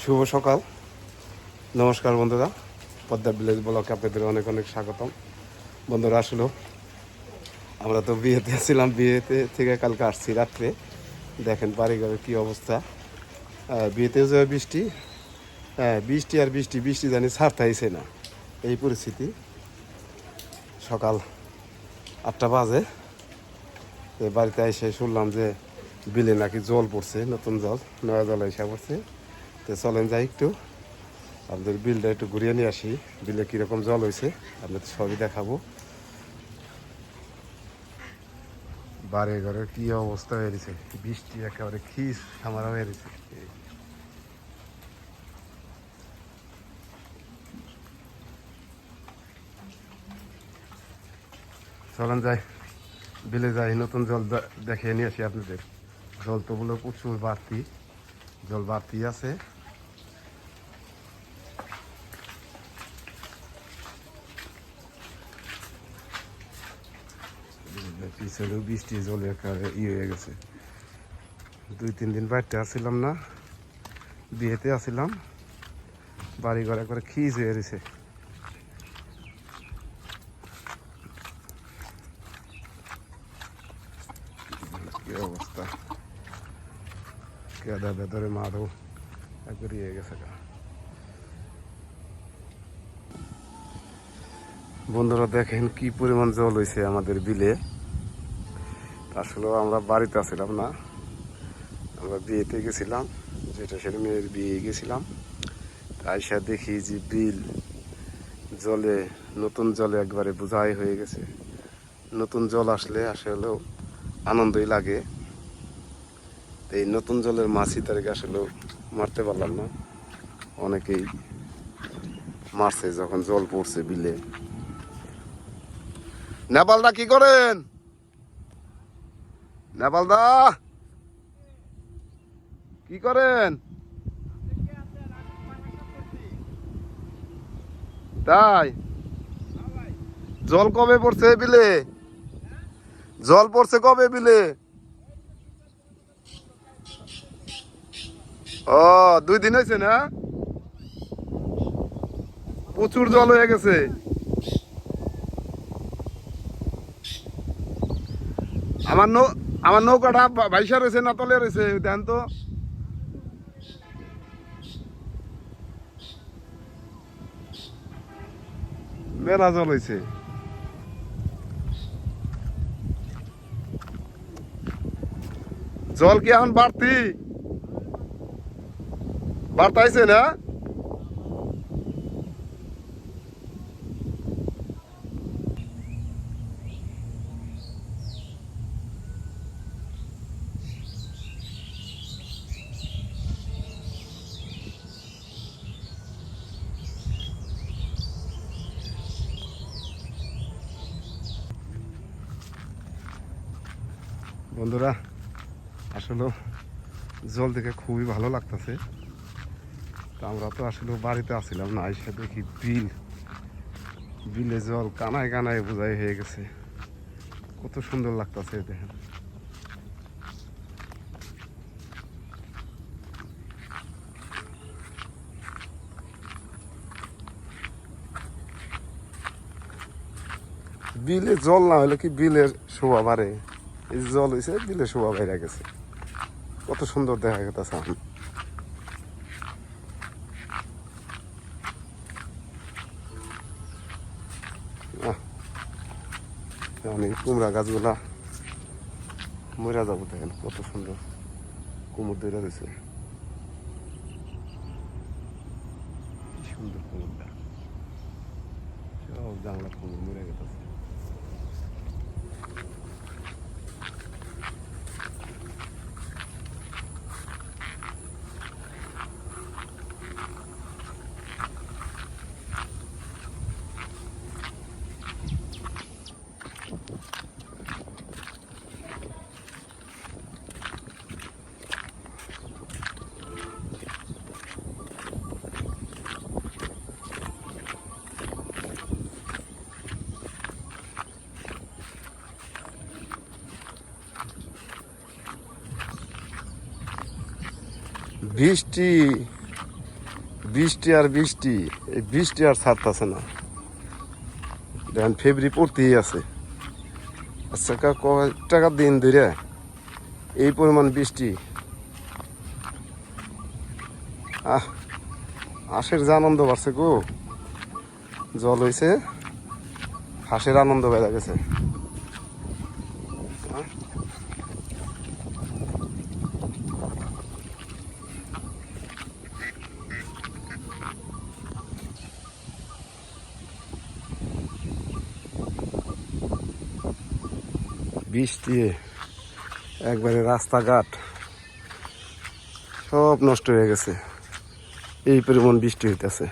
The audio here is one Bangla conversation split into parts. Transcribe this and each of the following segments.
শুভ সকাল, নমস্কার বন্ধুরা। পদ্মা ভিলেজ ব্লকে আপনাদের অনেক অনেক স্বাগতম। বন্ধুরা, আসলে আমরা তো বিয়েতে ছিলাম, বিয়েতে থেকে কালকে আসছি রাত্রে। দেখেন বাড়িঘরের কী অবস্থা। বিয়েতেও যে বৃষ্টি, বৃষ্টি আর বৃষ্টি, বৃষ্টি জানি ছাড়তাইছে না, এই পরিস্থিতি। সকাল 8টা বাজে, বাড়িতে এসে শুনলাম যে বিলে নাকি জল পড়ছে, নতুন জল, নয়া জল এসে পড়ছে। তো চলেন যাই একটু আপনাদের বিলটা একটু ঘুরিয়ে নিয়ে আসি। বিলে কীরকম জল হয়েছে আপনাদের সবই দেখাবো। বাড়ি ঘরের কী অবস্থা হয়েছে, বৃষ্টি একেবারে খিস সামারা হয়েছে। চলেন যাই, বিলে যাই, নতুন জল দেখিয়ে নিয়ে আসি আপনাদের। জল তো বলে প্রচুর বাড়তি, জল বাড়তি আছে। পিছনে বৃষ্টি জলে একেবারে হয়ে গেছে। 2-3 দিন বাড়িতে আসছিলাম না, বিয়েতে আসছিলাম, বাড়িঘর একবারে খিজ হয়ে গেছে। কি অবস্থা, কেদা বেদরে মারও একবারে হয়ে গেছে। বন্ধুরা দেখেন কি পরিমাণ জল হয়েছে আমাদের বিলে। আসলে আমরা বাড়িতে আসছিলাম না, আমরা বিয়েতে গেছিলাম, যেটা সেটা মেয়ের বিয়ে গেছিলাম। আইসা দেখি যে বিল জলে, নতুন জলে একবারে বোঝাই হয়ে গেছে। নতুন জল আসলে আসলেও আনন্দই লাগে। এই নতুন জলের মাছই তারিখে আসলেও মারতে পারলাম না। অনেকেই মারছে যখন জল পড়ছে বিলে। নেপালদা কি করেন? নেপালদা কি করেন? তাই জল কবে পড়ছে বিলে? জল পড়ছে কবে বিলে? ও, 2 দিন হয়েছে না? প্রচুর জল হয়ে গেছে। আমার আমার নৌকাটা ভাইসা রয়েছে না তলে রয়েছে, দেন তো। মেলা জল হয়েছে। জল কি এখন বাড়তি বাড়তাইছে না? বন্ধুরা, আসলে জল দেখে খুবই ভালো লাগতেছে। তো আমরা তো আসলে বাড়িতে আসছিলাম না, এসে দেখি বিলে জল কানায় কানায় বোঝাই হয়ে গেছে। কত সুন্দর লাগতেছে দেখেন। বিলে জল না হলে কি বিলের শোভা বাড়ে? এই জল হয়েছে, বিলে শোভা বাইরে গেছে। কত সুন্দর দেখা গেছে। অনেক কুমড়া গাছগুলা মরা যাবো, দেখেন কত সুন্দর কুমড় ধরে রয়েছে। কি সুন্দর কুমড়টা, সব জানলার কুমড় মরে গেছে। বৃষ্টি বৃষ্টি আর বৃষ্টি, এই বৃষ্টি আর ছাড়তেছে না। দেখেন ফেব্রুয়ারি পড়তেই আছে। আচ্ছা কয় টাকা দিন ধরে এই পরিমাণ বৃষ্টি। হাঁসের যে আনন্দ বাড়ছে গো, জল হয়েছে, হাঁসের আনন্দ বেড়ে গেছে। বৃষ্টি একবারে রাস্তাঘাট সব নষ্ট হয়ে গেছে, এই পরিমাণ বৃষ্টি হইতেছে।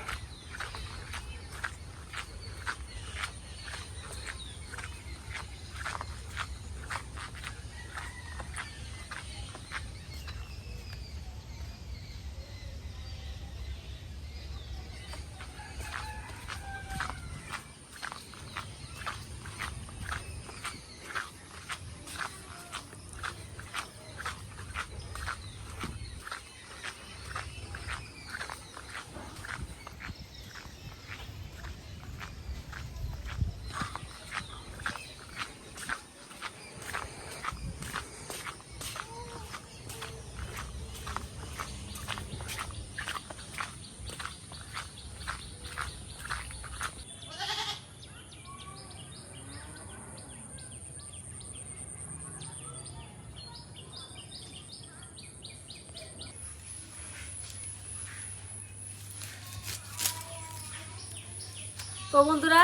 তো বন্ধুরা,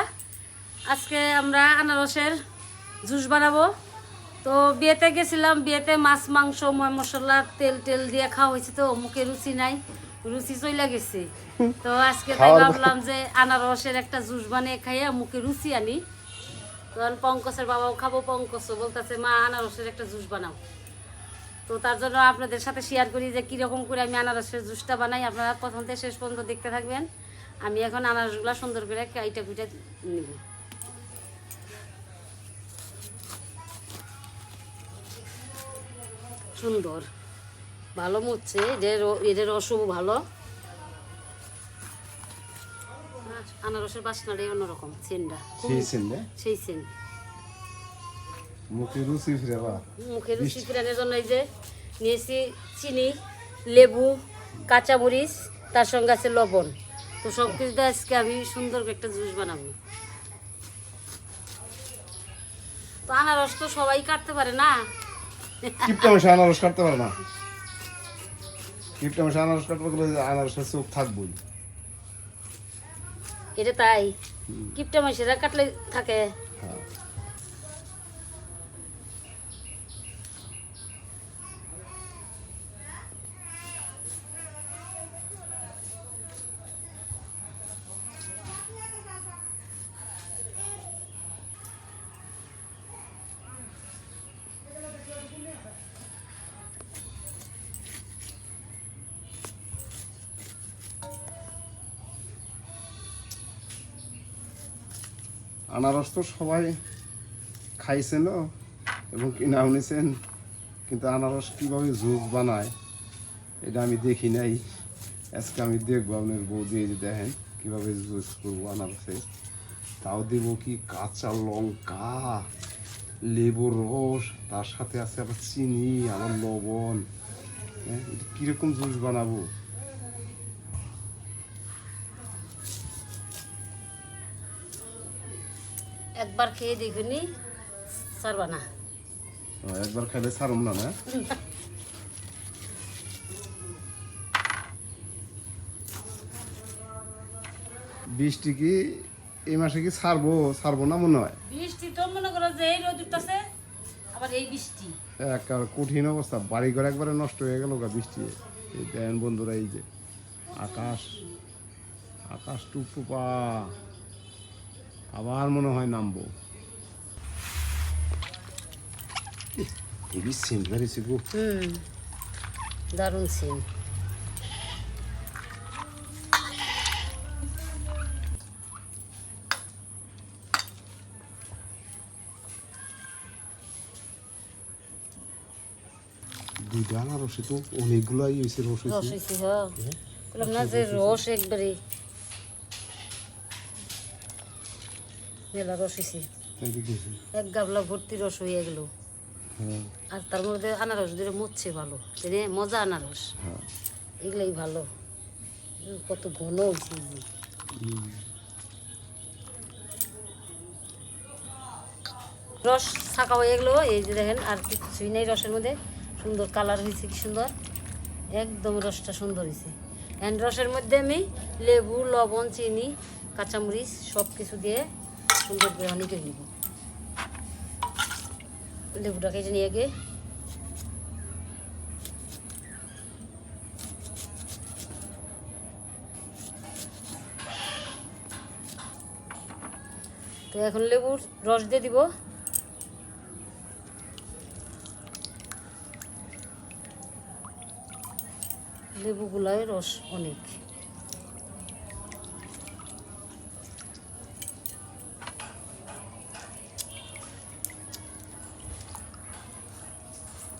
আজকে আমরা আনারসের জুস বানাবো। তো বিয়েতে গেছিলাম, বিয়েতে মাছ মাংস ময় মশলা তেল টেল দিয়ে খাওয়া হয়েছে, তো মুখে রুচি নাই, রুচি চলে গেছে। তো আজকে তাই ভাবলাম যে আনারসের একটা জুস বানিয়ে খাইয়া মুখে রুচি আনি। তখন পঙ্কজের বাবাও খাবো, পঙ্কজও বলতেছে মা আনারসের একটা জুস বানাও। তো তার জন্য আপনাদের সাথে শেয়ার করি যে কীরকম করে আমি আনারসের জুসটা বানাই। আপনারা প্রথম থেকে শেষ পর্যন্ত দেখতে থাকবেন। আমি এখন আনারসগুলো সুন্দর করে কাইটা কুইটা নিব। সুন্দর ভালো মুচ্ছে, এদের রসও ভালো। আনারসের বাসনাটাই অন্যরকম, সেন্ডা সেই সেন। মুখে রুচি ফিরানোর জন্য এই যে নিয়েছি চিনি, লেবু, কাঁচামরিচ, তার সঙ্গে আছে লবণ। তো সব কিছু দিয়ে আজকে আমি সুন্দর একটা জুস বানাবো। তো আনারস তো সবাই কাটতে পারে না, কিপটা মাসে আনারস কাটতে পারে না। কিপটা মাসে আনারস কাটতে গেলে আনারসের চোখ থাকবই। এটা তাই কিপটা মাসেরা কাটলে থাকে। আনারস তো সবাই খাইছেন এবং কিনাও নিছেন, কিন্তু আনারস কীভাবে জুস বানায় এটা আমি দেখি নাই। আজকে আমি দেখবো আপনার বউ দিয়ে যে দেখেন কীভাবে জুস করবো আনারসে। তাও দেব কি কাঁচা লঙ্কা, লেবুর রস, তার সাথে আছে আবার চিনি, আমার লবণ। হ্যাঁ, এটা কীরকম জুস বানাবো। একবার খেয়ে দেখুনি, সারবা না। একবার খাইলে ছাড়ুম না। না বৃষ্টি কি এই মাসে কি ছাড়বো না মনে হয়। বৃষ্টি তো মনে করো যে এই রোদ উঠতেছে, আবার এই বৃষ্টি একটা কঠিন অবস্থা, বাড়িঘর একবারে নষ্ট হয়ে গেল বৃষ্টি। এই দেখেন বন্ধুরা, এই যে আকাশ টুকটুপা, আবার মনে হয় নামবো। হেভি সেন্ট বেরিয়েছে গো। দারুণ সিন। দুইটা আনারসে তো অনেকগুলাই হয়েছে, রস হয়েছে। বললাম না যে রস একবারে মেলা রস হয়েছে, এক গাবলা ভর্তি রস হয়ে গেল। আর তার মধ্যে আনারস দিয়ে মুচ্ছে ভালো, মজা আনারস, এগুলাই ভালো। কত ঘন হয়েছে, রস ছাকা হয়ে গেলো। এই যে দেখেন আর কিছুই নেই রসের মধ্যে, সুন্দর কালার হয়েছে, কি সুন্দর, একদম রসটা সুন্দর হয়েছে। এন্ড রসের মধ্যে আমি লেবু, লবণ, চিনি, কাঁচামরিচ সব কিছু দিয়ে সুন্দর করে হানি করে নিব। লেবুটা কেটে নিয়ে গিয়ে তো এখন লেবুর রস দিয়ে দিব। লেবুগুলায় রস অনেক।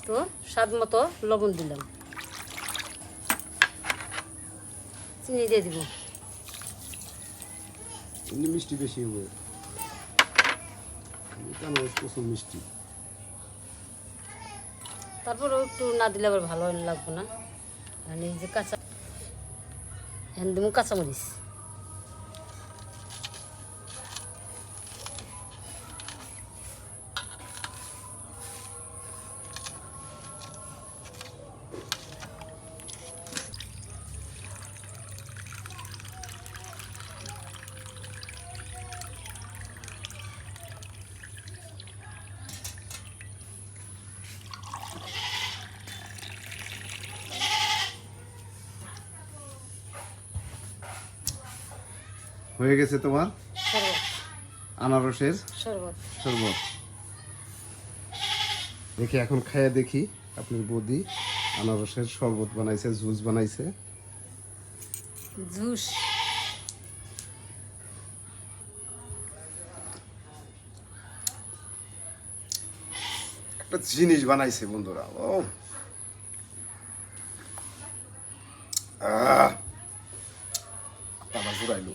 তো স্বাদ মতো লবণ দিলাম, চিনি দিয়ে দিব। মিষ্টি বেশি হবে, প্রচুর মিষ্টি। তারপরেও একটু না দিলে আবার ভালো লাগবে না। আর এই যে কাঁচা দিব কাঁচামরিচ, হয়ে গেছে তোমার শরবত, আনারসের শরবত। শরবত। দেখি এখন খাইয়ে দেখি আপনার বৌদি আনারসের শরবত বানাইছে, জুস বানাইছে। জুস একটা জিনিস বানাইছে বন্ধুরা, ও আবার জুড়াইলো।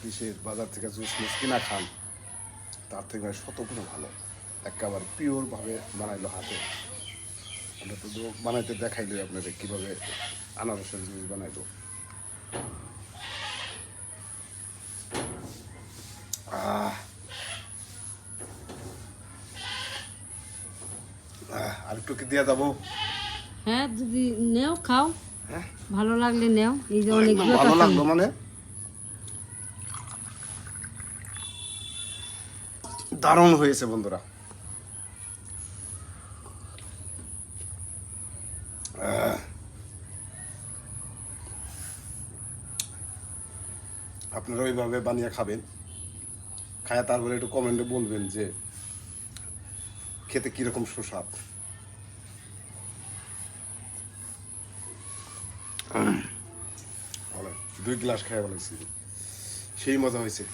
কিসের বাজার থেকে জুস মুস কিনা খান, তার থেকে শতগুণ ভালো। একেবারে পিওর ভাবে বানাইলো হাতে। আমরা তো বানাইতে দেখাইলো আপনাদের কিভাবে আনারসের জুস বানাইলো। আর একটু কি দিয়া যাবো? হ্যাঁ, যদি নেও খাও, হ্যাঁ, ভালো লাগলে নেও। এই যে একদম অনেকগুলো ভালো লাগলো, মানে দারুণ হয়েছে বন্ধুরা। আপনারা ওইভাবে বানিয়ে খাবেন, খায়া তারপরে একটু কমেন্টে বলবেন যে খেতে কিরকম সুস্বাদ। ভালো, 2 গ্লাস খাইয়া বলেছি, সেই মজা হয়েছে।